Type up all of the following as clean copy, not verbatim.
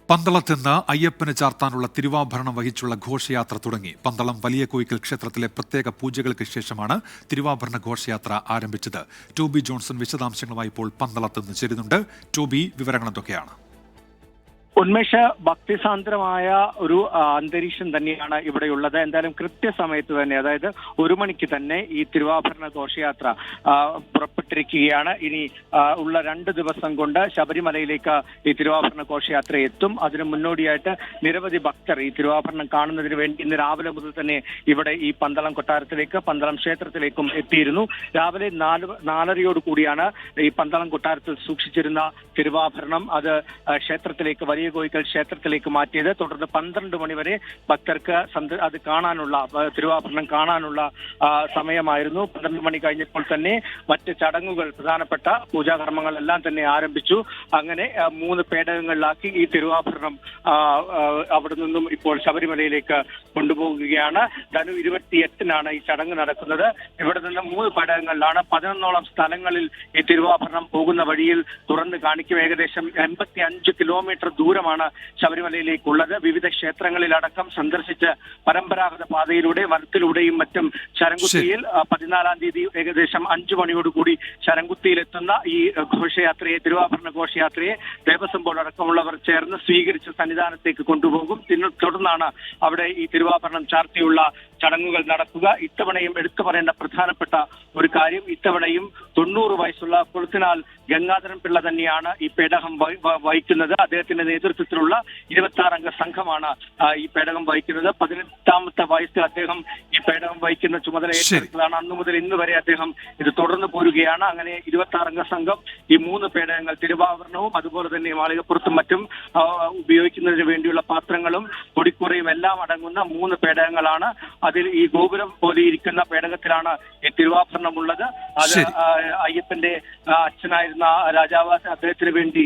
പന്തളത്ത് നിന്ന് അയ്യപ്പന് ചാർത്താനുള്ള തിരുവാഭരണം വഹിച്ചുള്ള ഘോഷയാത്ര തുടങ്ങി. പന്തളം വലിയ കോയിക്കൽ ക്ഷേത്രത്തിലെ പ്രത്യേക പൂജകൾക്ക് ശേഷമാണ് തിരുവാഭരണ ഘോഷയാത്ര ആരംഭിച്ചത്. ടോബി ജോൺസൺ വിശദാംശങ്ങളുമായി ഇപ്പോൾ പന്തളത്ത് നിന്ന് ചേരുന്നുണ്ട്. ടോബി, വിവരങ്ങൾ എന്തൊക്കെയാണ്? ഉന്മേഷ, ഭക്തിസാന്ദ്രമായ ഒരു അന്തരീക്ഷം തന്നെയാണ് ഇവിടെയുള്ളത്. എന്തായാലും കൃത്യസമയത്ത് തന്നെ, അതായത് 1 മണിക്ക് തന്നെ ഈ തിരുവാഭരണ ഘോഷയാത്ര പുറപ്പെട്ടിരിക്കുകയാണ്. ഇനി ഉള്ള 2 ദിവസം കൊണ്ട് ശബരിമലയിലേക്ക് ഈ തിരുവാഭരണ ഘോഷയാത്ര എത്തും. അതിന് മുന്നോടിയായിട്ട് നിരവധി ഭക്തർ ഈ തിരുവാഭരണം കാണുന്നതിന് വേണ്ടി ഇന്ന് രാവിലെ മുതൽ തന്നെ ഇവിടെ ഈ പന്തളം കൊട്ടാരത്തിലേക്ക്, പന്തളം ക്ഷേത്രത്തിലേക്കും എത്തിയിരുന്നു. രാവിലെ 4:30 കൂടിയാണ് ഈ പന്തളം കൊട്ടാരത്തിൽ സൂക്ഷിച്ചിരുന്ന തിരുവാഭരണം അത് ക്ഷേത്രത്തിലേക്ക്, വലിയ കോയിക്കൽ ക്ഷേത്രത്തിലേക്ക് മാറ്റിയത്. തുടർന്ന് 12 മണി വരെ ഭക്തർക്ക് അത് കാണാനുള്ള, തിരുവാഭരണം കാണാനുള്ള സമയമായിരുന്നു. 12 മണി കഴിഞ്ഞപ്പോൾ തന്നെ മറ്റ് ചടങ്ങുകൾ, പ്രധാനപ്പെട്ട പൂജാകർമ്മങ്ങളെല്ലാം തന്നെ ആരംഭിച്ചു. അങ്ങനെ 3 പേടകങ്ങളിലാക്കി ഈ തിരുവാഭരണം അവിടെ നിന്നും ഇപ്പോൾ ശബരിമലയിലേക്ക് കൊണ്ടുപോകുകയാണ്. ധനു 28-നാണ് ഈ ചടങ്ങ് നടക്കുന്നത്. ഇവിടെ നിന്ന് 3 പേടകങ്ങളിലാണ് 11ഓളം സ്ഥലങ്ങളിൽ ഈ തിരുവാഭരണം പോകുന്ന വഴിയിൽ തുറന്ന് കാണിക്കും. ഏകദേശം 85 കിലോമീറ്റർ ദൂരമാണ് ശബരിമലയിലേക്കുള്ളത്. വിവിധ ക്ഷേത്രങ്ങളിലടക്കം സന്ദർശിച്ച് പരമ്പരാഗത പാതയിലൂടെ, വനത്തിലൂടെയും മറ്റും ശരംകുത്തിയിൽ 14-ാം തീയതി ഏകദേശം 5 മണിയോടുകൂടി ശരംകുത്തിയിലെത്തുന്ന ഈ ഘോഷയാത്രയെ, തിരുവാഭരണ ഘോഷയാത്രയെ ദേവസ്വം ബോർഡ് അടക്കമുള്ളവർ ചേർന്ന് സ്വീകരിച്ച് സന്നിധാനത്തേക്ക് കൊണ്ടുപോകും. തുടർന്നാണ് അവിടെ ഈ തിരുവാഭരണം ചാർത്തിയുള്ള ചടങ്ങുകൾ നടക്കുക. ഇത്തവണയും എടുത്തു പറയേണ്ട പ്രധാനപ്പെട്ട ഒരു കാര്യം, ഇത്തവണയും 90 വയസ്സുള്ള കുളത്തിനാൽ ഗംഗാധരൻ പിള്ള തന്നെയാണ് ഈ പേടകം വഹിക്കുന്നത്. അദ്ദേഹത്തിന്റെ നേതൃത്വത്തിലുള്ള 26-അംഗ സംഘമാണ് ഈ പേടകം വഹിക്കുന്നത്. 18ാമത്തെ വയസ്സിൽ അദ്ദേഹം ഈ പേടകം വഹിക്കുന്ന ചുമതല ഏറ്റെടുത്തതാണ്. അന്നു മുതൽ ഇന്ന് വരെ അദ്ദേഹം ഇത് തുടർന്ന് പോരുകയാണ്. അങ്ങനെ 26-അംഗ സംഘം ഈ 3 പേടകങ്ങൾ, തിരുവാഭരണവും അതുപോലെ തന്നെ മാളികപ്പുറത്തും മറ്റും ഉപയോഗിക്കുന്നതിന് വേണ്ടിയുള്ള പാത്രങ്ങളും പൊടിക്കുറയും എല്ലാം അടങ്ങുന്ന 3 പേടകങ്ങളാണ്. അതിൽ ഈ ഗോപുരം പോലെ ഇരിക്കുന്ന പേടകത്തിലാണ് ഈ തിരുവാഭരണം ഉള്ളത്. അത് അയ്യപ്പന്റെ അച്ഛനായിരുന്ന രാജാവ് അദ്ദേഹത്തിന് വേണ്ടി.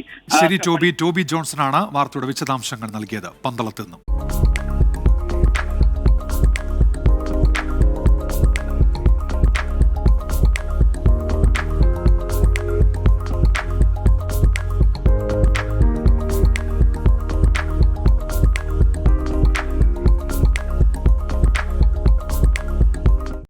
ടോബി ജോൺസൺ ആണ് വാർത്തയുടെ വിശദാംശങ്ങൾ നൽകിയത് പന്തളത്ത് നിന്നും.